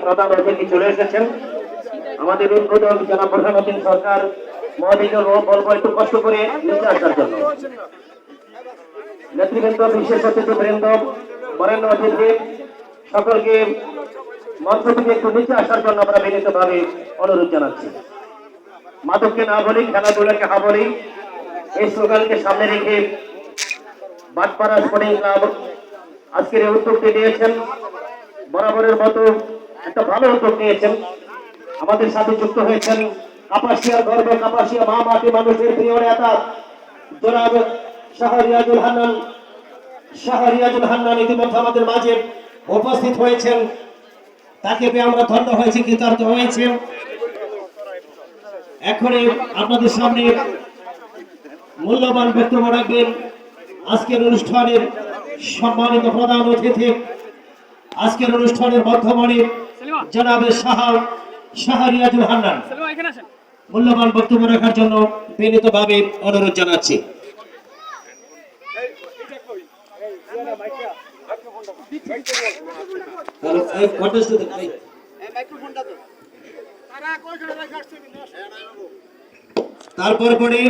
প্রধান অতিথি চলে এসেছেন। আমাদের উদ্বোধক জনাব প্রধানমন্ত্রী সরকার মহাবিদ্যালয় বলবো একটু কষ্ট করে নিচে আসার জন্য। নেতৃবৃন্দ, বিশেষ অতিথিবৃন্দ, বরেণ্য অতিথি সকলকে মঞ্চ থেকে একটু নিচে আসার জন্য আমরা বিনীতভাবে অনুরোধ জানাচ্ছি। মাদককে না বলি, খেলাধুলাকে হা বলি, এই স্লোগানকে সামনে রেখে বাটপাড়া স্পোর্টিং ক্লাব আজকের এই উদ্যোগটি নিয়েছেন। বরাবরের মতো একটা ভালো উদ্যোগ নিয়েছেন। আমাদের সাথে যুক্ত হয়েছেন কাপাসিয়ার গর্ব, কাপাসিয়া মা মাটি মানুষের প্রিয় নেতা জনাব শাহরিয়াজুল হান্নান। শাহরিয়াজুল হান্নান ইতিমধ্যে আমাদের মাঝে উপস্থিত হয়েছেন। তাকে পেয়ে আমরা ধন্য হয়েছি, কৃতার্থ হয়েছে। এখনই আপনাদের সামনে মূল্যবান বক্তব্য রাখবেন আজকের অনুষ্ঠানের সম্মানিত প্রধান অতিথি, আজকের অনুষ্ঠানের মধ্যমণি জনাব শাহরিয়াজুল হান্নান। মূল্যবান বক্তব্য রাখার জন্য বিনীতভাবে অনুরোধ জানাচ্ছি। তারপর পরে